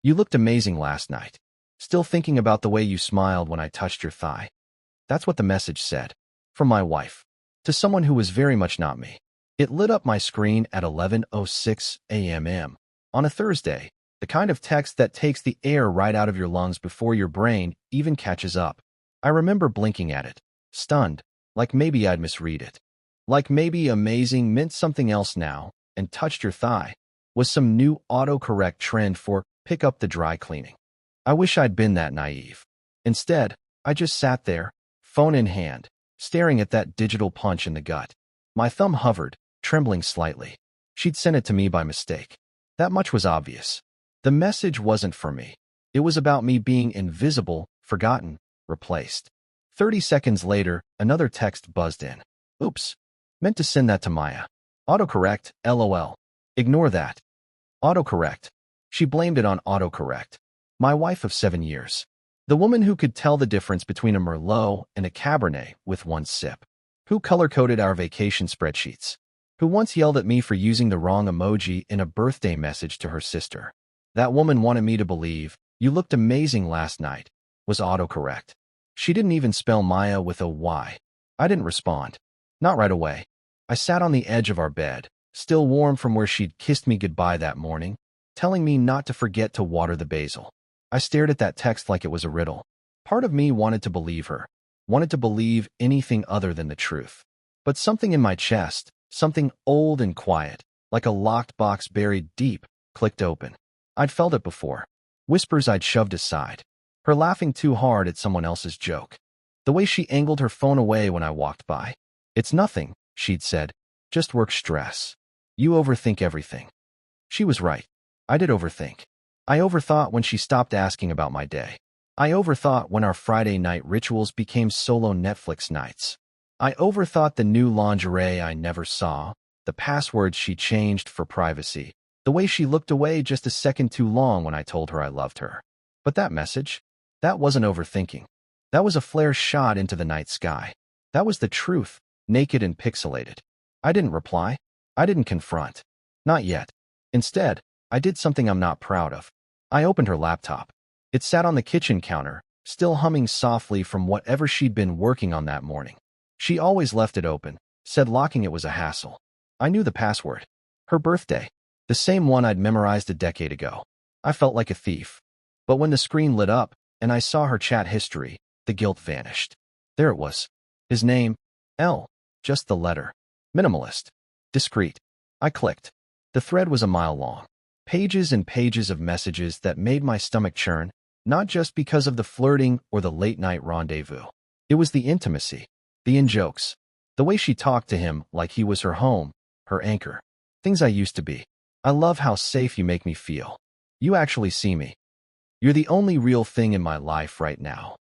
You looked amazing last night. Still thinking about the way you smiled when I touched your thigh. That's what the message said. From my wife. To someone who was very much not me. It lit up my screen at 11:06 a.m. on a Thursday, the kind of text that takes the air right out of your lungs before your brain even catches up. I remember blinking at it, stunned, like maybe I'd misread it. Like maybe amazing meant something else now, and touched your thigh was some new autocorrect trend for pick up the dry cleaning. I wish I'd been that naive. Instead, I just sat there, phone in hand, staring at that digital punch in the gut. My thumb hovered, trembling slightly. She'd sent it to me by mistake. That much was obvious. The message wasn't for me. It was about me being invisible, forgotten, replaced. 30 seconds later, another text buzzed in. Oops. Meant to send that to Maya. Autocorrect, LOL. Ignore that. Autocorrect. She blamed it on autocorrect. My wife of 7 years. The woman who could tell the difference between a Merlot and a Cabernet with one sip. Who color-coded our vacation spreadsheets. Who once yelled at me for using the wrong emoji in a birthday message to her sister. That woman wanted me to believe, you looked amazing last night, was autocorrect. She didn't even spell Maya with a Y. I didn't respond. Not right away. I sat on the edge of our bed, still warm from where she'd kissed me goodbye that morning, telling me not to forget to water the basil. I stared at that text like it was a riddle. Part of me wanted to believe her, wanted to believe anything other than the truth. But something in my chest, something old and quiet, like a locked box buried deep, clicked open. I'd felt it before. Whispers I'd shoved aside. Her laughing too hard at someone else's joke. The way she angled her phone away when I walked by. It's nothing, she'd said. Just work stress. You overthink everything. She was right. I did overthink. I overthought when she stopped asking about my day. I overthought when our Friday night rituals became solo Netflix nights. I overthought the new lingerie I never saw, the passwords she changed for privacy, the way she looked away just a second too long when I told her I loved her. But that message? That wasn't overthinking. That was a flare shot into the night sky. That was the truth, naked and pixelated. I didn't reply. I didn't confront. Not yet. Instead, I did something I'm not proud of. I opened her laptop. It sat on the kitchen counter, still humming softly from whatever she'd been working on that morning. She always left it open, said locking it was a hassle. I knew the password. Her birthday. The same one I'd memorized a decade ago. I felt like a thief. But when the screen lit up, and I saw her chat history, the guilt vanished. There it was. His name, L. Just the letter. Minimalist. Discreet. I clicked. The thread was a mile long. Pages and pages of messages that made my stomach churn, not just because of the flirting or the late-night rendezvous. It was the intimacy. The in-jokes. The way she talked to him like he was her home, her anchor. Things I used to be. I love how safe you make me feel. You actually see me. You're the only real thing in my life right now.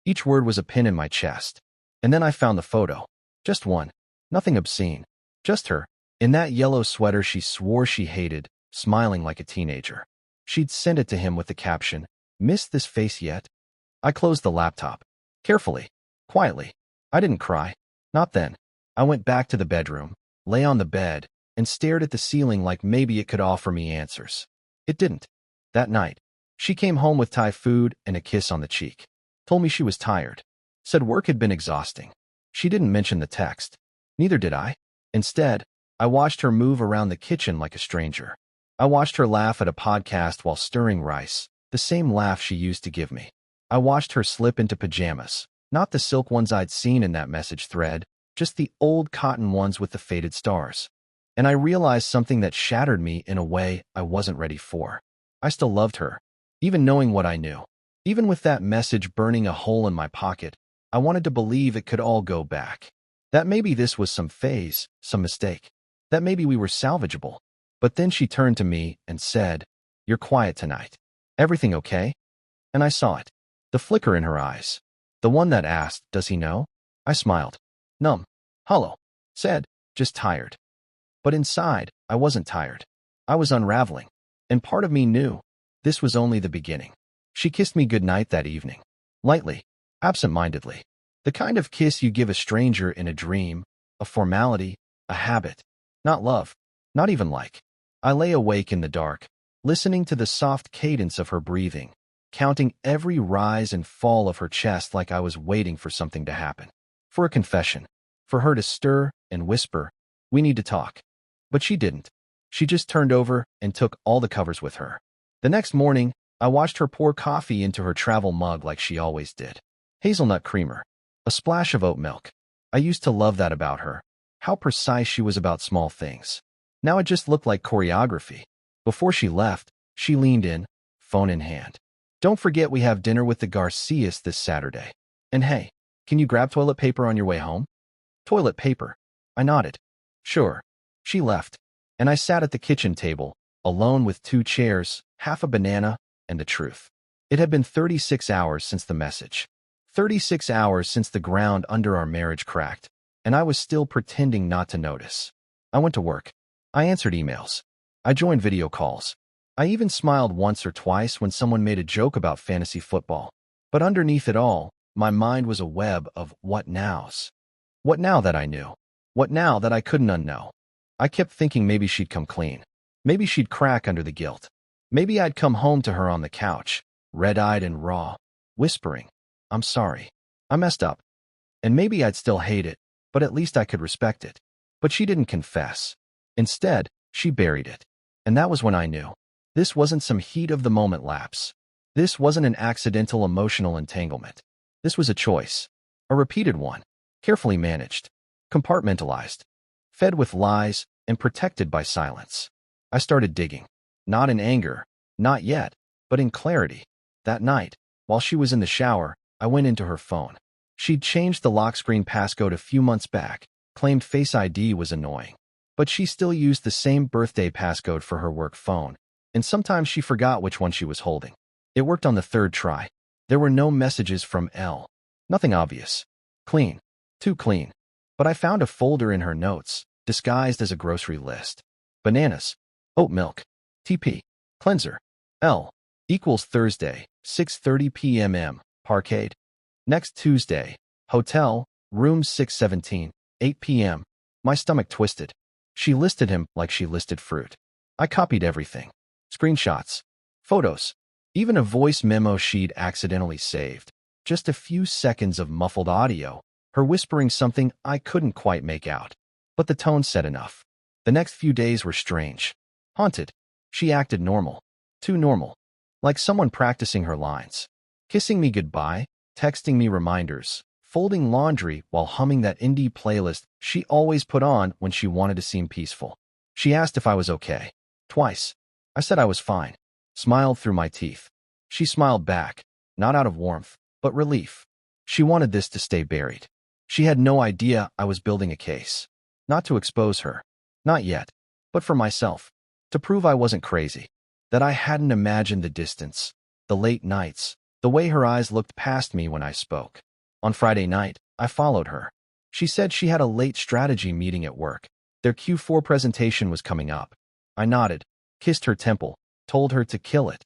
Each word was a pin in my chest. And then I found the photo. Just one. Nothing obscene. Just her. In that yellow sweater she swore she hated, smiling like a teenager. She'd sent it to him with the caption, "Missed this face yet?" I closed the laptop. Carefully. Quietly. I didn't cry. Not then. I went back to the bedroom, lay on the bed, and stared at the ceiling like maybe it could offer me answers. It didn't. That night, she came home with Thai food and a kiss on the cheek. Told me she was tired. Said work had been exhausting. She didn't mention the text. Neither did I. Instead, I watched her move around the kitchen like a stranger. I watched her laugh at a podcast while stirring rice, the same laugh she used to give me. I watched her slip into pajamas, not the silk ones I'd seen in that message thread, just the old cotton ones with the faded stars. And I realized something that shattered me in a way I wasn't ready for. I still loved her, even knowing what I knew. Even with that message burning a hole in my pocket, I wanted to believe it could all go back. That maybe this was some phase, some mistake. That maybe we were salvageable. But then she turned to me and said, "You're quiet tonight. Everything okay?" And I saw it. The flicker in her eyes. The one that asked, "Does he know?" I smiled. Numb. Hollow. Said, "Just tired." But inside, I wasn't tired. I was unraveling. And part of me knew this was only the beginning. She kissed me goodnight that evening. Lightly. Absent-mindedly. The kind of kiss you give a stranger in a dream, a formality, a habit. Not love. Not even like. I lay awake in the dark, listening to the soft cadence of her breathing, counting every rise and fall of her chest like I was waiting for something to happen. For a confession, for her to stir and whisper, "We need to talk." But she didn't. She just turned over and took all the covers with her. The next morning, I watched her pour coffee into her travel mug like she always did. Hazelnut creamer. A splash of oat milk. I used to love that about her. How precise she was about small things. Now it just looked like choreography. Before she left, she leaned in, phone in hand. "Don't forget we have dinner with the Garcias this Saturday. And hey, can you grab toilet paper on your way home?" Toilet paper. I nodded. Sure. She left, and I sat at the kitchen table, alone with 2 chairs, half a banana, and the truth. It had been 36 hours since the message. 36 hours since the ground under our marriage cracked, and I was still pretending not to notice. I went to work. I answered emails. I joined video calls. I even smiled once or twice when someone made a joke about fantasy football. But underneath it all, my mind was a web of what nows. What now that I knew? What now that I couldn't unknow? I kept thinking maybe she'd come clean. Maybe she'd crack under the guilt. Maybe I'd come home to her on the couch, red-eyed and raw, whispering, "I'm sorry. I messed up." And maybe I'd still hate it, but at least I could respect it. But she didn't confess. Instead, she buried it. And that was when I knew. This wasn't some heat-of-the-moment lapse. This wasn't an accidental emotional entanglement. This was a choice. A repeated one. Carefully managed. Compartmentalized. Fed with lies and protected by silence. I started digging. Not in anger. Not yet. But in clarity. That night, while she was in the shower, I went into her phone. She'd changed the lock screen passcode a few months back, claimed Face ID was annoying. But she still used the same birthday passcode for her work phone, and sometimes she forgot which one she was holding. It worked on the 3rd try. There were no messages from L. Nothing obvious. Clean. Too clean. But I found a folder in her notes, disguised as a grocery list. Bananas. Oat milk. TP. Cleanser. L. Equals Thursday, 6:30 p.m. Parkade. Next Tuesday. Hotel. Room 617. 8 p.m. My stomach twisted. She listed him like she listed fruit. I copied everything. Screenshots. Photos. Even a voice memo she'd accidentally saved. Just a few seconds of muffled audio, her whispering something I couldn't quite make out. But the tone said enough. The next few days were strange. Haunted. She acted normal. Too normal. Like someone practicing her lines. Kissing me goodbye, texting me reminders, folding laundry while humming that indie playlist she always put on when she wanted to seem peaceful. She asked if I was okay. Twice. I said I was fine. Smiled through my teeth. She smiled back, not out of warmth, but relief. She wanted this to stay buried. She had no idea I was building a case. Not to expose her. Not yet. But for myself. To prove I wasn't crazy. That I hadn't imagined the distance, the late nights, the way her eyes looked past me when I spoke. On Friday night, I followed her. She said she had a late strategy meeting at work. Their Q4 presentation was coming up. I nodded, kissed her temple, told her to kill it.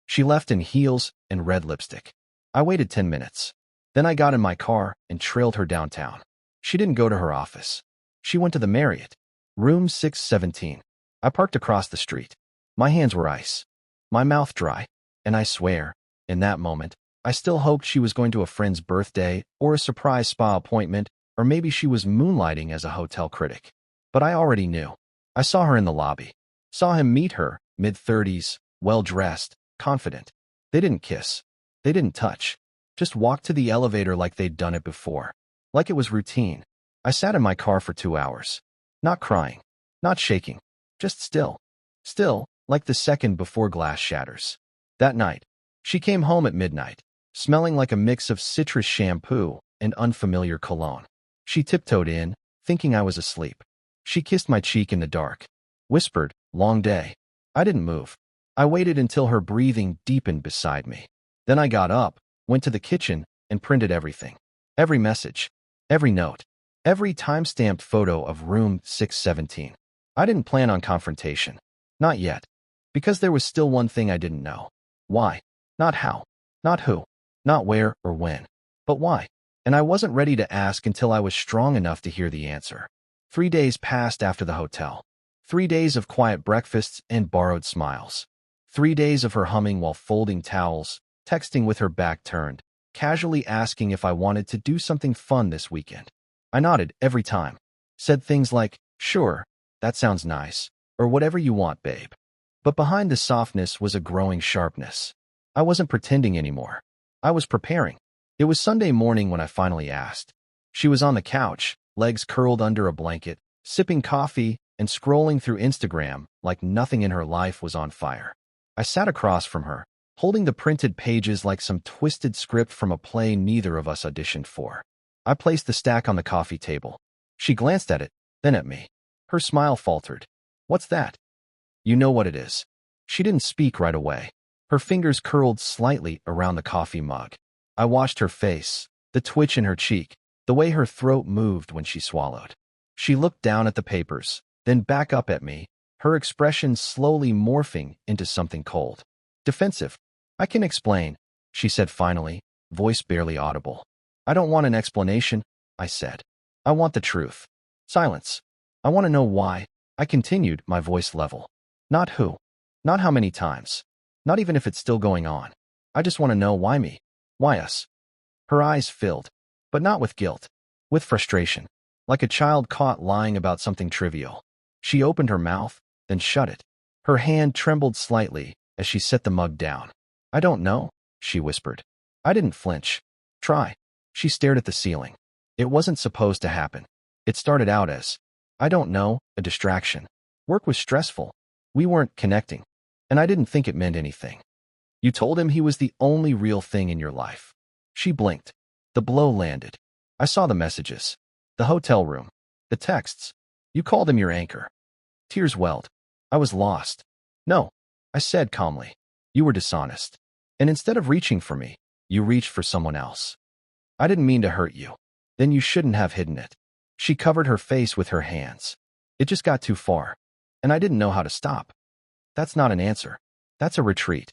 She left in heels and red lipstick. I waited 10 minutes. Then I got in my car and trailed her downtown. She didn't go to her office. She went to the Marriott. Room 617. I parked across the street. My hands were ice. My mouth dry. And I swear, in that moment, I still hoped she was going to a friend's birthday or a surprise spa appointment, or maybe she was moonlighting as a hotel critic. But I already knew. I saw her in the lobby. Saw him meet her, mid-30s, well-dressed, confident. They didn't kiss. They didn't touch. Just walked to the elevator like they'd done it before. Like it was routine. I sat in my car for 2 hours. Not crying. Not shaking. Just still. Still, like the second before glass shatters. That night, she came home at midnight, smelling like a mix of citrus shampoo and unfamiliar cologne. She tiptoed in, thinking I was asleep. She kissed my cheek in the dark. Whispered, "Long day." I didn't move. I waited until her breathing deepened beside me. Then I got up, went to the kitchen, and printed everything. Every message. Every note. Every time-stamped photo of room 617. I didn't plan on confrontation. Not yet. Because there was still one thing I didn't know. Why? Not how. Not who. Not where or when. But why? And I wasn't ready to ask until I was strong enough to hear the answer. 3 days passed after the hotel. 3 days of quiet breakfasts and borrowed smiles. 3 days of her humming while folding towels, texting with her back turned, casually asking if I wanted to do something fun this weekend. I nodded every time, said things like, "Sure, that sounds nice," or "Whatever you want, babe." But behind the softness was a growing sharpness. I wasn't pretending anymore. I was preparing. It was Sunday morning when I finally asked. She was on the couch, legs curled under a blanket, sipping coffee and scrolling through Instagram like nothing in her life was on fire. I sat across from her, holding the printed pages like some twisted script from a play neither of us auditioned for. I placed the stack on the coffee table. She glanced at it, then at me. Her smile faltered. "What's that?" "You know what it is." She didn't speak right away. Her fingers curled slightly around the coffee mug. I watched her face, the twitch in her cheek, the way her throat moved when she swallowed. She looked down at the papers, then back up at me, her expression slowly morphing into something cold. Defensive. "I can explain," she said finally, voice barely audible. "I don't want an explanation," I said. "I want the truth." Silence. "I want to know why," I continued, my voice level. "Not who. Not how many times. Not even if it's still going on. I just want to know why me. Why us?" Her eyes filled, but not with guilt, with frustration, like a child caught lying about something trivial. She opened her mouth, then shut it. Her hand trembled slightly as she set the mug down. "I don't know," she whispered. I didn't flinch. "Try." She stared at the ceiling. It wasn't supposed to happen. It started out as, "I don't know," a distraction. Work was stressful. We weren't connecting. And I didn't think it meant anything. "You told him he was the only real thing in your life." She blinked. The blow landed. I saw the messages. The hotel room. The texts. "You called him your anchor." Tears welled. I was lost. "No," I said calmly. "You were dishonest. And instead of reaching for me, you reached for someone else. I didn't mean to hurt you. Then you shouldn't have hidden it." She covered her face with her hands. "It just got too far. And I didn't know how to stop." "That's not an answer. That's a retreat."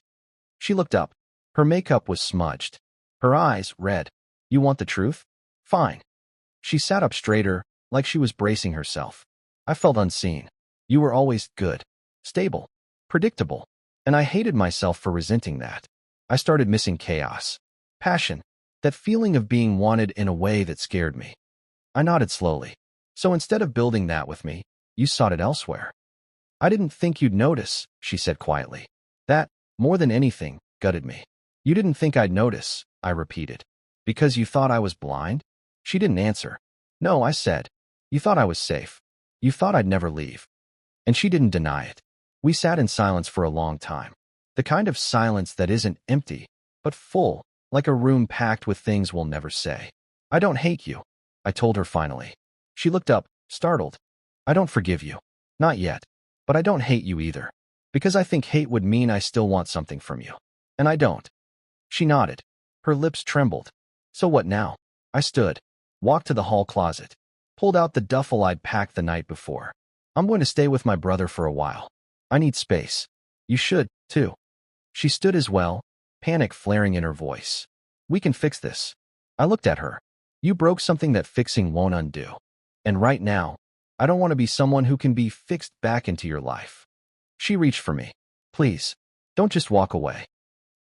She looked up. Her makeup was smudged. Her eyes red. "You want the truth? Fine." She sat up straighter, like she was bracing herself. I felt unseen. "You were always good, stable, predictable." And I hated myself for resenting that. I started missing chaos, passion, that feeling of being wanted in a way that scared me. I nodded slowly. "So instead of building that with me, you sought it elsewhere." "I didn't think you'd notice," she said quietly. That, more than anything, gutted me. "You didn't think I'd notice," I repeated. "Because you thought I was blind?" She didn't answer. "No," I said. "You thought I was safe. You thought I'd never leave." And she didn't deny it. We sat in silence for a long time. The kind of silence that isn't empty, but full, like a room packed with things we'll never say. "I don't hate you," I told her finally. She looked up, startled. "I don't forgive you. Not yet. But I don't hate you either. Because I think hate would mean I still want something from you. And I don't." She nodded. Her lips trembled. "So what now?" I stood, walked to the hall closet, pulled out the duffel I'd packed the night before. "I'm going to stay with my brother for a while. I need space. You should, too." She stood as well, panic flaring in her voice. "We can fix this." I looked at her. "You broke something that fixing won't undo. And right now, I don't want to be someone who can be fixed back into your life." She reached for me. "Please, don't just walk away."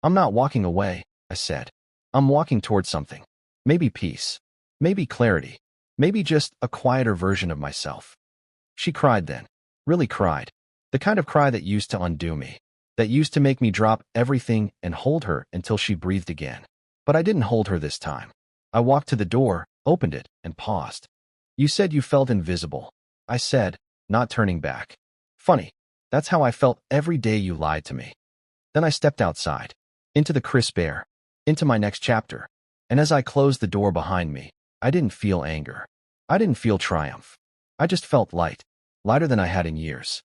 "I'm not walking away," I said. "I'm walking towards something. Maybe peace. Maybe clarity. Maybe just a quieter version of myself." She cried then. Really cried. The kind of cry that used to undo me. That used to make me drop everything and hold her until she breathed again. But I didn't hold her this time. I walked to the door, opened it, and paused. "You said you felt invisible," I said, not turning back. "Funny. That's how I felt every day you lied to me." Then I stepped outside, into the crisp air, into my next chapter. And as I closed the door behind me, I didn't feel anger. I didn't feel triumph. I just felt light, lighter than I had in years.